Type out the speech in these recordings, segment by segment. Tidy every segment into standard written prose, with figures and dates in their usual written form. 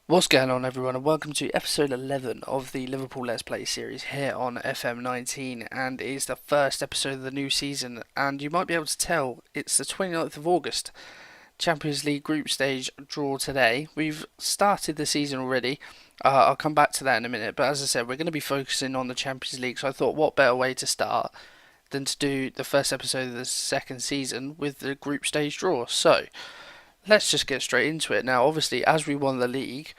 What's going on, everyone, and welcome to episode 11 of the Liverpool Let's Play series here on FM19, and it is the first episode of the new season, and you might be able to tell it's the 29th of August. Champions League group stage draw today. We've started the season already. I'll come back to that in a minute, but as I said, we're going to be focusing on the Champions League, so I thought what better way to start than to do the first episode of the second season with the group stage draw. So, let's just get straight into it. Now, obviously, as we won the league,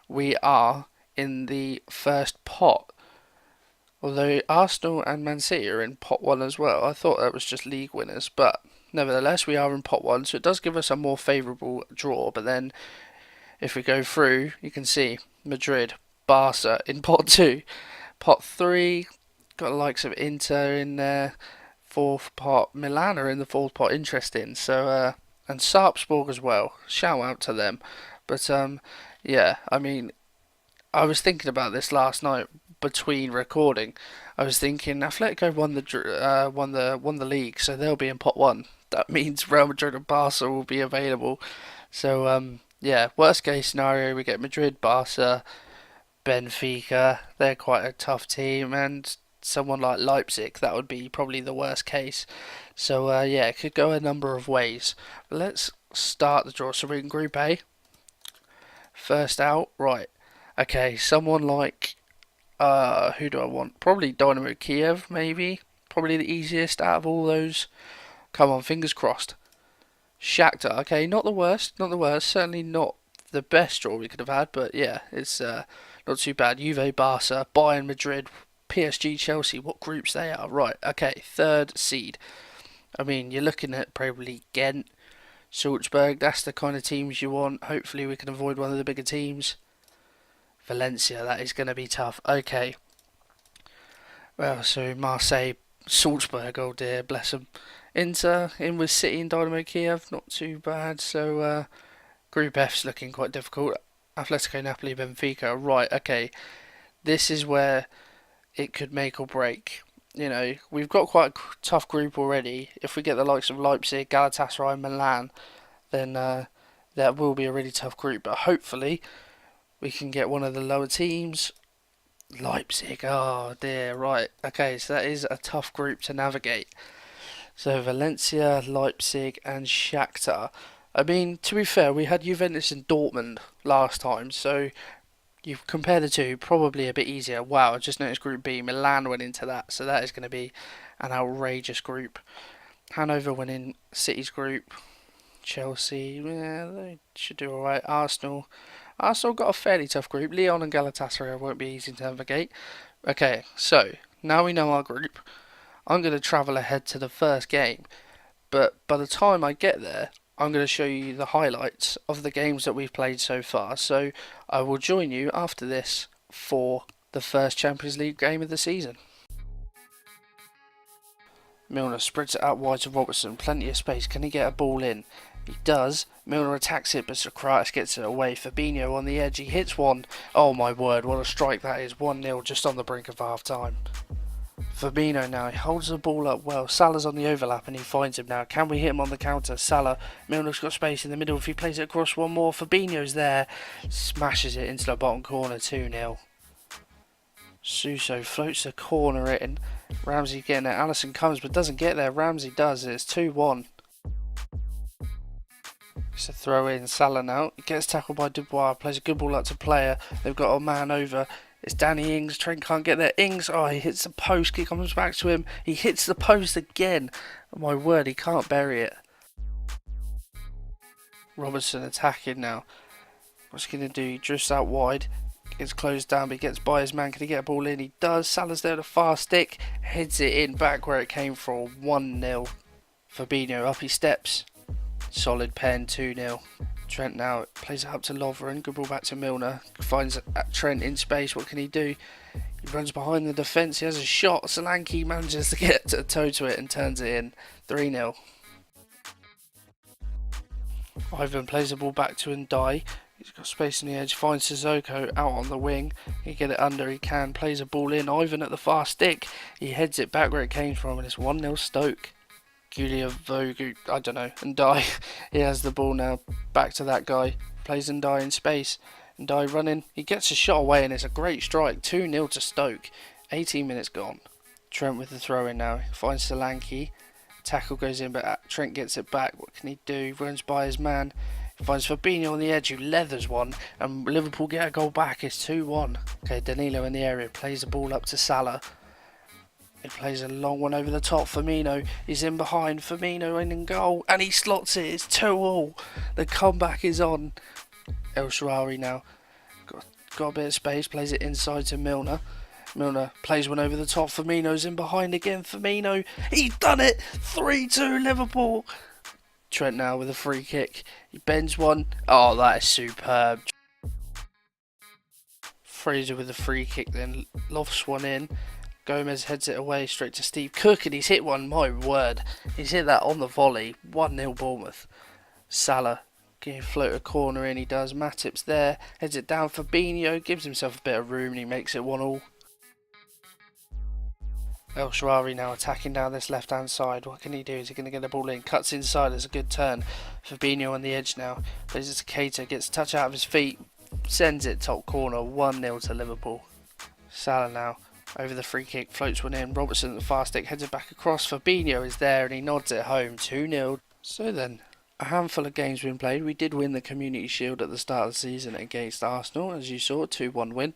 we are in the first pot. Although Arsenal and Man City are in pot one as well. I thought that was just league winners, but nevertheless, we are in pot one, so it does give us a more favourable draw. But then, if we go through, you can see Madrid, Barca in pot two. Pot three, got the likes of Inter in there. Fourth pot, Milan are in the fourth pot. Interesting. So, and Sarpsborg as well. Shout out to them. But yeah, I mean, I was thinking about this last night between recording. I was thinking Atletico won the league, so they'll be in pot one. That means Real Madrid and Barca will be available. So yeah, worst case scenario, we get Madrid, Barca, Benfica. They're quite a tough team, and someone like Leipzig. That would be probably the worst case. So yeah, it could go a number of ways. Let's start the draw. So we're in Group A. First out, right. Okay, someone like who do I want? Probably Dynamo Kiev, maybe. Probably the easiest out of all those. Come on, fingers crossed. Shakhtar, okay, not the worst, not the worst. Certainly not the best draw we could have had, but yeah, it's not too bad. Juve, Barca, Bayern, Madrid, PSG, Chelsea. What groups they are? Right. Okay, third seed. I mean, you're looking at probably Ghent, Salzburg. That's the kind of teams you want. Hopefully, we can avoid one of the bigger teams. Valencia, that is going to be tough. Okay. Well, so Marseille, Salzburg, oh dear, bless them. Inter, in with City and Dynamo Kiev, not too bad. So, Group F's looking quite difficult. Atletico, Napoli, Benfica. Right, okay. This is where it could make or break. You know, we've got quite a tough group already. If we get the likes of Leipzig, Galatasaray, Milan, then that will be a really tough group. But hopefully, we can get one of the lower teams. Leipzig, oh dear, right. Okay, so that is a tough group to navigate. So Valencia, Leipzig, and Shakhtar. I mean, to be fair, we had Juventus and Dortmund last time, so you compare the two, probably a bit easier. Wow, I just noticed Group B, Milan went into that, so that is going to be an outrageous group. Hanover went in City's group. Chelsea, yeah, they should do alright. Arsenal got a fairly tough group. Lyon and Galatasaray won't be easy to navigate. Okay, so now we know our group. I'm going to travel ahead to the first game, but by the time I get there, I'm going to show you the highlights of the games that we've played so far. So I will join you after this for the first Champions League game of the season. Milner spreads it out wide to Robertson, plenty of space. Can he get a ball in? He does. Milner attacks it, but Socrates gets it away. Fabinho on the edge, he hits one. Oh my word, what a strike that is. 1-0 just on the brink of half time. Fabinho now, he holds the ball up well. Salah's on the overlap and he finds him now. Can we hit him on the counter? Salah, Milner's got space in the middle. If he plays it across one more, Fabinho's there. Smashes it into the bottom corner, 2-0. Suso floats the corner in. Ramsey getting there. Alisson comes but doesn't get there. Ramsey does. It's 2-1. It's a throw in. Salah now. He gets tackled by Dubois. Plays a good ball up to player. They've got a man over. It's Danny Ings. Trent can't get there. Ings. Oh, he hits the post. He comes back to him. He hits the post again. Oh, my word, he can't bury it. Robertson attacking now. What's he going to do? He drifts out wide. Gets closed down, but he gets by his man. Can he get a ball in? He does. Salah's there with a fast stick. Heads it in back where it came from. 1-0. Fabinho up he steps. Solid pen. 2-0. Trent now plays it up to Lovren. Good ball back to Milner. Finds Trent in space. What can he do? He runs behind the defence. He has a shot. Solanke manages to get a toe to it and turns it in. 3-0. Ivan plays the ball back to Ndai. He's got space on the edge, finds Sissoko out on the wing. He can get it under, he can. Plays a ball in. Ivan at the far stick. He heads it back where it came from, and it's 1-0 Stoke. Gulia Vogu, I don't know, Ndai. He has the ball now. Back to that guy. Plays Ndai in space. And Die running, he gets a shot away and it's a great strike. 2-0 to Stoke. 18 minutes gone. Trent with the throw in now. Finds Solanke. Tackle goes in, but Trent gets it back. What can he do? Runs by his man. Finds Fabinho on the edge, who leathers one, and Liverpool get a goal back. It's 2-1. Okay, Danilo in the area plays the ball up to Salah. He plays a long one over the top. Firmino is in behind. Firmino in goal, and he slots it. It's 2-2. The comeback is on. El Shaarawy now got a bit of space. Plays it inside to Milner. Milner plays one over the top. Firmino's in behind again. Firmino, he's done it. 3-2 Liverpool. Trent now with a free kick. He bends one. Oh, that is superb. Fraser with a free kick, then lofts one in. Gomez heads it away straight to Steve Cook, and he's hit one. My word, he's hit that on the volley. 1-0 Bournemouth. Salah can float a corner in. He does. Matip's there. Heads it down. Fabinho gives himself a bit of room, and he makes it 1-1. El Shaarawy now attacking down this left hand side. What can he do? Is he going to get the ball in? Cuts inside. There's a good turn. Fabinho on the edge now. Plays it to Keita. Gets a touch out of his feet. Sends it top corner. 1-0 to Liverpool. Salah now over the free kick. Floats one in. Robertson at the far stick. Heads it back across. Fabinho is there and he nods it home. 2-0. So then, a handful of games been played. We did win the Community Shield at the start of the season against Arsenal. As you saw, 2-1 win.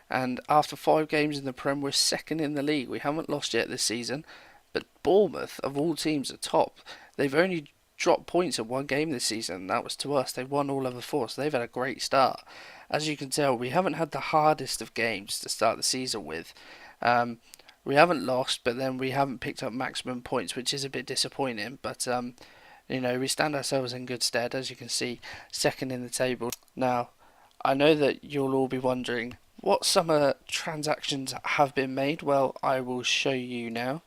And after 5 games in the Prem, we're second in the league. We haven't lost yet this season. But Bournemouth, of all teams, are top. They've only dropped points in one game this season, and that was to us. They've won all other 4, so they've had a great start. As you can tell, we haven't had the hardest of games to start the season with. We haven't lost, but then we haven't picked up maximum points, which is a bit disappointing. But, we stand ourselves in good stead, as you can see, second in the table. Now, I know that you'll all be wondering, what summer transactions have been made? Well, I will show you now.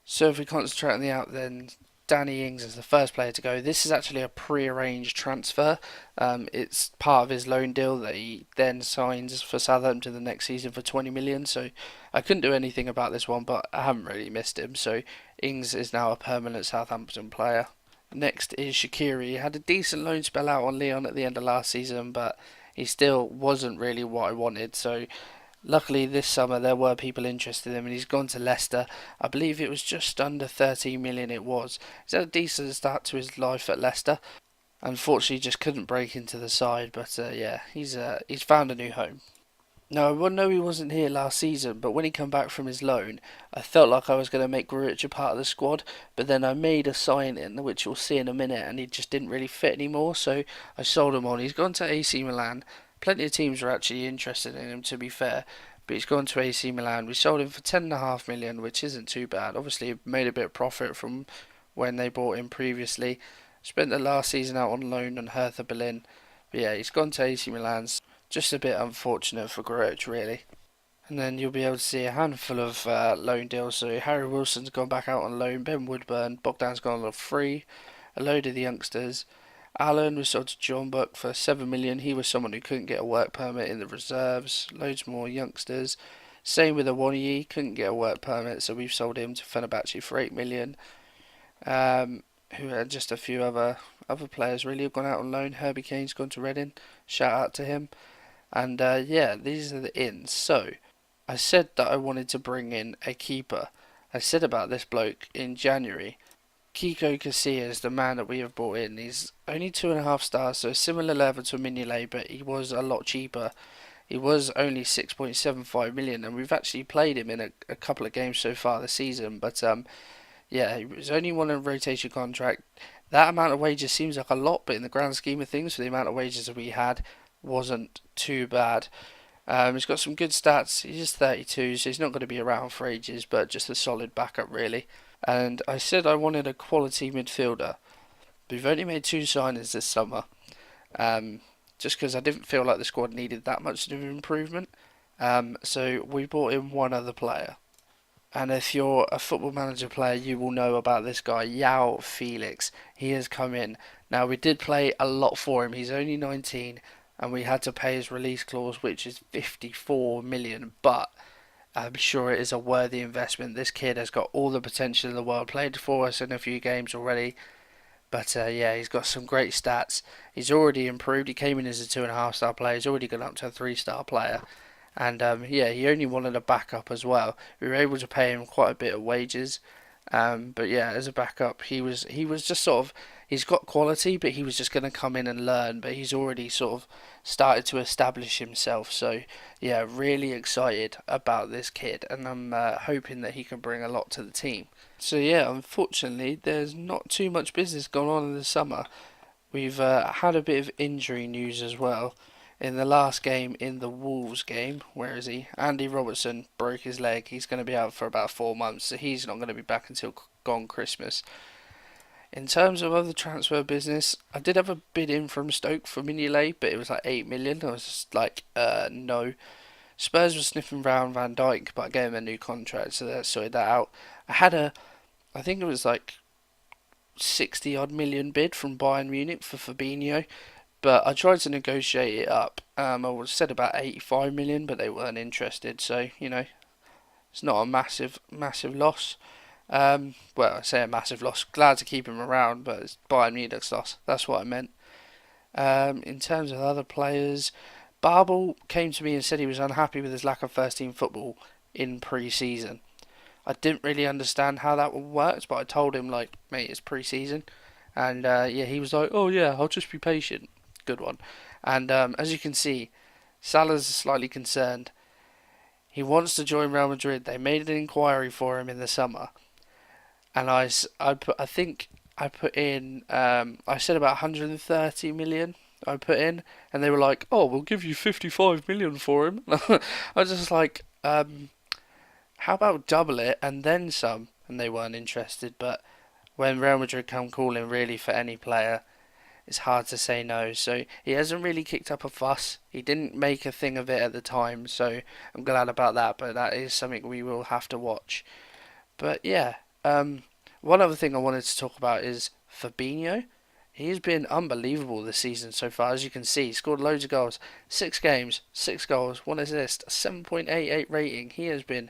So if we concentrate on the out, then Danny Ings is the first player to go. This is actually a pre-arranged transfer. It's part of his loan deal that he then signs for Southampton the next season for 20 million. So I couldn't do anything about this one, but I haven't really missed him. So Ings is now a permanent Southampton player. Next is Shaqiri. He had a decent loan spell out on Lyon at the end of last season, but he still wasn't really what I wanted. So luckily this summer there were people interested in him, and he's gone to Leicester. I believe it was just under 13 million it was. He's had a decent start to his life at Leicester. Unfortunately just couldn't break into the side, but he's found a new home. No, I know he wasn't here last season, but when he came back from his loan, I felt like I was going to make Grujic a part of the squad, but then I made a sign-in, which you'll see in a minute, and he just didn't really fit anymore, so I sold him on. He's gone to AC Milan. Plenty of teams were actually interested in him, to be fair, but he's gone to AC Milan. We sold him for 10.5 million, which isn't too bad. Obviously, made a bit of profit from when they bought him previously. Spent the last season out on loan on Hertha Berlin. But yeah, he's gone to AC Milan. Just a bit unfortunate for Grujic, really. And then you'll be able to see a handful of loan deals. So Harry Wilson's gone back out on loan. Ben Woodburn, Bogdan's gone on free. A load of the youngsters. Allen was sold to John Buck for 7 million. He was someone who couldn't get a work permit in the reserves. Loads more youngsters. Same with Awoniyi, couldn't get a work permit, so we've sold him to Fenerbahce for 8 million. Who had just a few other players really have gone out on loan. Herbie Kane's gone to Reading. Shout out to him. And these are the ins. So, I said that I wanted to bring in a keeper. I said about this bloke in January. Kiko Casillas, the man that we have brought in, he's only 2.5 stars, so a similar level to Mignolet, but he was a lot cheaper. He was only 6.75 million, and we've actually played him in a couple of games so far this season. But he was only on a rotation contract. That amount of wages seems like a lot, but in the grand scheme of things, for the amount of wages that we had, wasn't too bad. He's got some good stats. He's just 32, so he's not going to be around for ages, but just a solid backup, really. And I said I wanted a quality midfielder. We've only made 2 signings this summer, just because I didn't feel like the squad needed that much of an improvement. So we brought in one other player. And if you're a Football Manager player, you will know about this guy, Yao Felix. He has come in. Now, we did play a lot for him. He's only 19, and we had to pay his release clause, which is 54 million, but I'm sure it is a worthy investment. This kid has got all the potential in the world. Played for us in a few games already. But yeah, he's got some great stats. He's already improved. He came in as a 2.5 star player. He's already gone up to a 3 star player. And yeah, he only wanted a backup as well. We were able to pay him quite a bit of wages. But yeah, as a backup, he was just sort of he's got quality, but he was just going to come in and learn. But he's already sort of started to establish himself. So yeah, really excited about this kid, and I'm hoping that he can bring a lot to the team. So yeah, unfortunately, there's not too much business going on in the summer. We've had a bit of injury news as well. In the last game, in the Wolves game, where is he? Andy Robertson broke his leg. He's going to be out for about 4 months, so he's not going to be back until gone Christmas. In terms of other transfer business, I did have a bid in from Stoke for Mignolet, but it was like 8 million. I was just like, no. Spurs were sniffing round Van Dijk, but I gave him a new contract, so that sorted that out. I think it was like 60 odd million bid from Bayern Munich for Fabinho, but I tried to negotiate it up. I was said about 85 million, but they weren't interested. So it's not a massive loss. Well, I say a massive loss. Glad to keep him around, but it's Bayern Munich's loss. That's what I meant. In terms of other players, Babel came to me and said he was unhappy with his lack of first team football in pre-season. I didn't really understand how that worked, but I told him like, mate, it's pre-season, and yeah, he was like, oh yeah, I'll just be patient. Good one. And as you can see, Salah's slightly concerned. He wants to join Real Madrid. They made an inquiry for him in the summer, and I think I put in, I said about 130 million. I put in, and they were like, "Oh, we'll give you 55 million for him." I was just like, how about double it and then some? And they weren't interested. But when Real Madrid come calling really for any player, it's hard to say no. So he hasn't really kicked up a fuss. He didn't make a thing of it at the time, so I'm glad about that. But that is something we will have to watch. But yeah, one other thing I wanted to talk about is Fabinho. He's been unbelievable this season so far. As you can see, he scored loads of goals. 6 games, 6 goals, 1 assist, a 7.88 rating.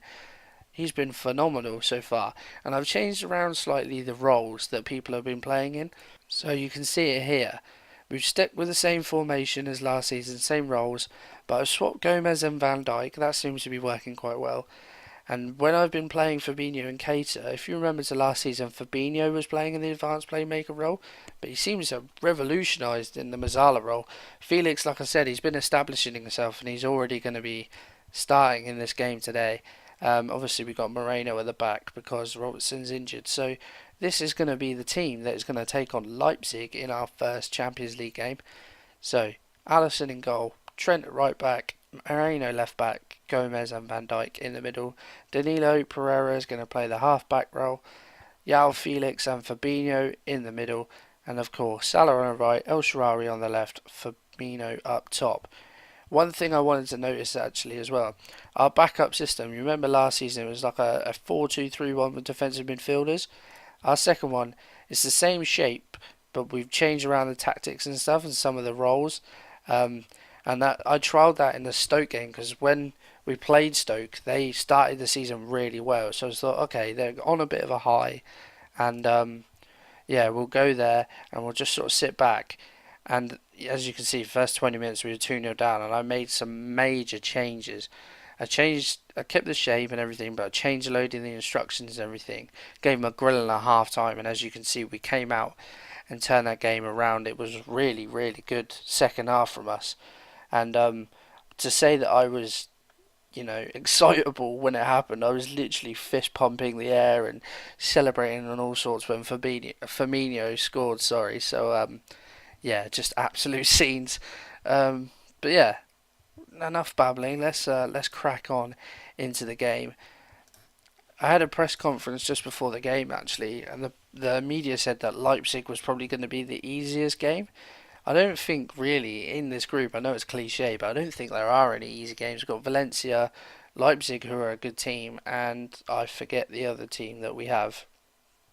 He's been phenomenal so far. And I've changed around slightly the roles that people have been playing in. So you can see it here. We've stuck with the same formation as last season, same roles, but I've swapped Gomez and Van Dijk. That seems to be working quite well. And when I've been playing Fabinho and Keita, if you remember to last season, Fabinho was playing in the advanced playmaker role, but he seems to have revolutionised in the Mazzala role. Felix, like I said, he's been establishing himself, and he's already going to be starting in this game today. Obviously, we got Moreno at the back because Robertson's injured, so this is going to be the team that is going to take on Leipzig in our first Champions League game. So, Alisson in goal, Trent at right back, Moreno left back, Gomez and Van Dijk in the middle. Danilo Pereira is going to play the half back role. Yao Felix and Fabinho in the middle. And of course, Salah on the right, El Shaarawy on the left, Firmino up top. One thing I wanted to notice actually as well, our backup system. You remember last season it was like a 4-2-3-1 with defensive midfielders. Our second one is the same shape, but we've changed around the tactics and stuff and some of the roles. And that I trialled that in the Stoke game because when we played Stoke, they started the season really well. So I thought, okay, they're on a bit of a high, and yeah, we'll go there and we'll just sort of sit back. And as you can see, first 20 minutes we were 2-0 down, and I made some major changes. I kept the shape and everything, but I changed a load in the instructions and everything. Gave them a grill and a half time, and as you can see, we came out and turned that game around. It was really, really good second half from us. And to say that I was, excitable when it happened, I was literally fist pumping the air and celebrating and all sorts when Firmino scored. Sorry, so yeah, just absolute scenes. But yeah, enough babbling. Let's crack on into the game. I had a press conference just before the game actually, and the media said that Leipzig was probably going to be the easiest game. I don't think really in this group, I know it's cliche, but I don't think there are any easy games. We've got Valencia, Leipzig, who are a good team, and I forget the other team that we have.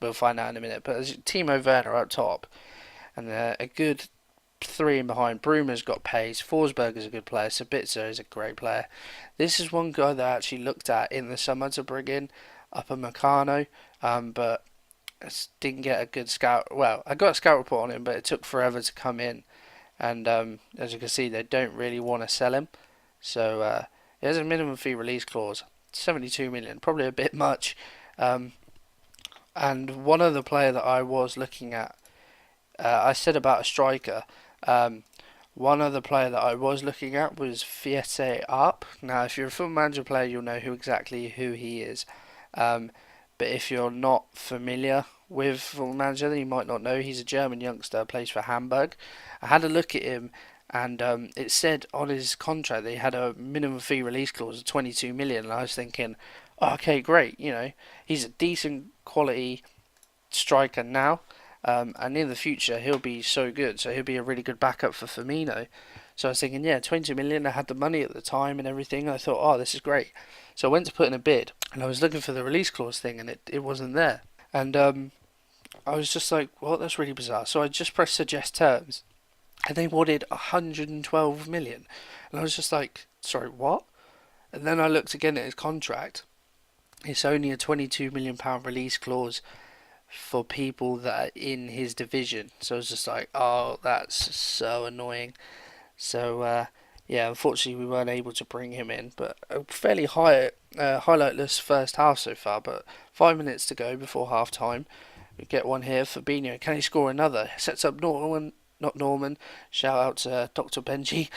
We'll find out in a minute. But as Timo Werner up top, and a good three in behind. Bruma's got pace. Forsberg is a good player. Sabitzer is a great player. This is one guy that I actually looked at in the summer to bring in Upper Meccano, but didn't get a good scout. Well, I got a scout report on him, but it took forever to come in. And as you can see, they don't really want to sell him. So he has a minimum fee release clause, 72 million, probably a bit much. Um, and one other player that I was looking at, I said about a striker. Um, One other player that I was looking at was Fiete Arp. Now, if you're a Football Manager player, you'll know who he is. Um, but if you're not familiar with Football Manager, then you might not know he's a German youngster, plays for Hamburg. I had a look at him, and it said on his contract that he had a minimum fee release clause of 22 million. And I was thinking, oh, okay, great. He's a decent quality striker now. And in the future, he'll be so good. So he'll be a really good backup for Firmino. So I was thinking, yeah, 20 million. I had the money at the time and everything. I thought, oh, this is great. So I went to put in a bid, and I was looking for the release clause thing, and it wasn't there. And I was just like, well, that's really bizarre. So I just pressed suggest terms, and they wanted 112 million. And I was just like, sorry, what? And then I looked again at his contract. It's only a 22 million pound release clause for people that are in his division. So I was just like, oh, that's so annoying. So yeah, unfortunately we weren't able to bring him in. But a fairly highlightless first half so far. But 5 minutes to go before half time. We get one here. Fabinho, can he score another? Sets up Norman, not Norman. Shout out to Dr. Benji.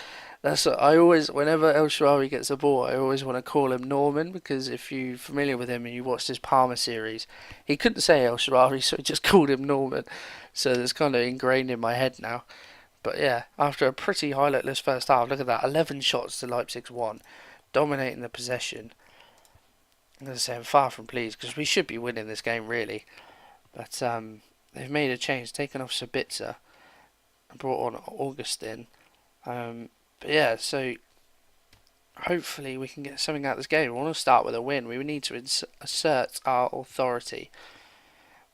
I always, whenever El Shaarawy gets a ball, I always want to call him Norman, because if you're familiar with him and you watched his Parma series, he couldn't say El Shaarawy, so he just called him Norman. So it's kind of ingrained in my head now. But yeah, after a pretty highlightless first half, look at that, 11 shots to Leipzig's 1, dominating the possession. I'm going to say I'm far from pleased, because we should be winning this game really. But they've made a change, taken off Sabitzer and brought on Augustin. But yeah, so hopefully we can get something out of this game. We want to start with a win. We need to assert our authority.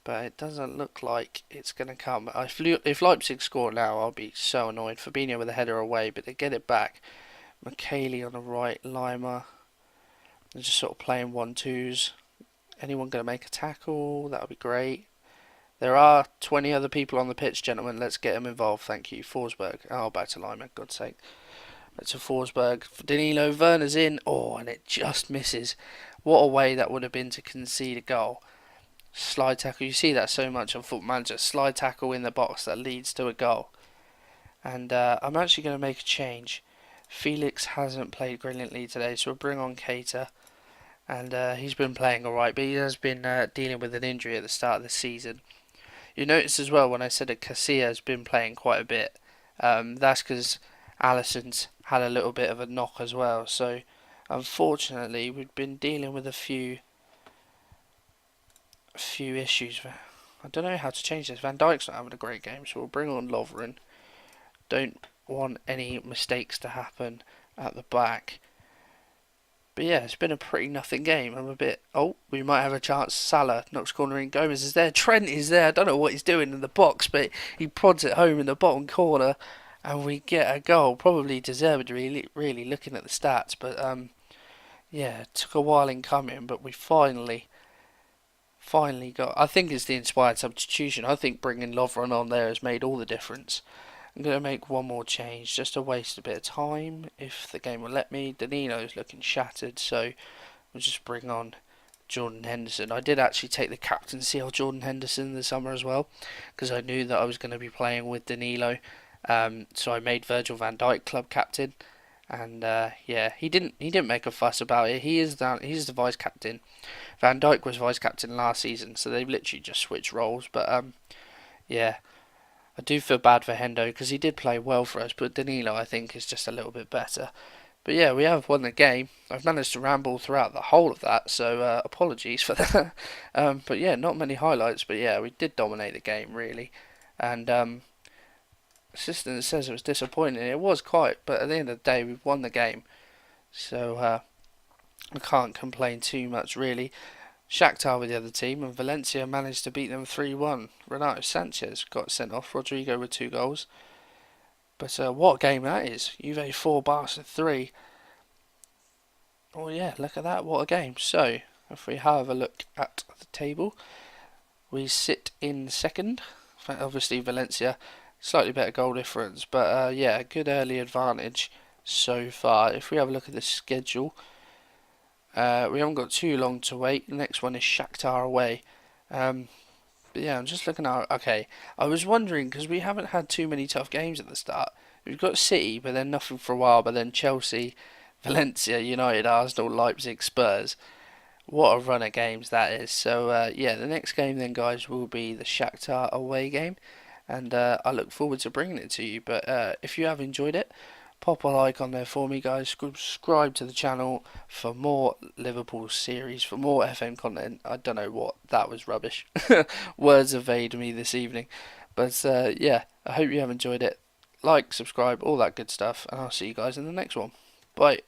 But it doesn't look like it's going to come. If Leipzig score now, I'll be so annoyed. Fabinho with a header away, but they get it back. McKaylee on the right, Lima. They're just sort of playing 1-2s. Anyone going to make a tackle? That would be great. There are 20 other people on the pitch, gentlemen. Let's get them involved. Thank you. Forsberg. Oh, back to Lima, God's sake. Back to Forsberg. Danilo, Werner's in. Oh, and it just misses. What a way that would have been to concede a goal. Slide tackle. You see that so much on Football Manager. Slide tackle in the box that leads to a goal. And I'm actually going to make a change. Felix hasn't played brilliantly today, so we'll bring on Keita. And he's been playing alright, but he has been dealing with an injury at the start of the season. You notice as well when I said that Casillas has been playing quite a bit. That's because Alisson's had a little bit of a knock as well. So unfortunately, we've been dealing with a few issues. I don't know how to change this. Van Dijk's not having a great game, so we'll bring on Lovren. Don't want any mistakes to happen at the back. But yeah, it's been a pretty nothing game. I'm a bit... Oh, we might have a chance. Salah knocks corner in. Gomez is there. Trent is there. I don't know what he's doing in the box, but he prods it home in the bottom corner. And we get a goal. Probably deserved, really looking at the stats. But yeah, it took a while in coming, but we finally got... I think it's the inspired substitution. I think bringing Lovren on there has made all the difference. I'm going to make one more change just to waste a bit of time if the game will let me. Danino's looking shattered, so we'll just bring on Jordan Henderson. I did actually take the captaincy of Jordan Henderson this summer as well, because I knew that I was going to be playing with Danilo. So I made Virgil van Dijk club captain, and yeah, he didn't make a fuss about it. He's the vice captain. Van Dijk was vice captain last season, so they've literally just switched roles. But yeah. I do feel bad for Hendo because he did play well for us, but Danilo I think is just a little bit better. But yeah, we have won the game. I've managed to ramble throughout the whole of that, so apologies for that. But yeah, not many highlights, but yeah, we did dominate the game really. And assistant says it was disappointing. It was quite, but at the end of the day, we've won the game, so I can't complain too much really. Shakhtar with the other team, and Valencia managed to beat them 3-1. Renato Sanchez got sent off, Rodrigo with 2 goals. But what a game that is. Juve 4, Barca 3. Oh yeah, look at that, what a game. So, if we have a look at the table, we sit in second. Obviously, Valencia, slightly better goal difference, but yeah, good early advantage so far. If we have a look at the schedule, we haven't got too long to wait. The next one is Shakhtar away. Um, but yeah, I'm just looking at. Okay, I was wondering because we haven't had too many tough games at the start. We've got City, but then nothing for a while. But then Chelsea, Valencia, United, Arsenal, Leipzig, Spurs. What a run of games that is. So yeah, the next game then, guys, will be the Shakhtar away game, and I look forward to bringing it to you. But if you have enjoyed it, pop a like on there for me, guys. Subscribe to the channel for more Liverpool series, for more FM content. I don't know what that was rubbish. Words evade me this evening, but yeah, I hope you have enjoyed it. Like, subscribe, all that good stuff, and I'll see you guys in the next one. Bye.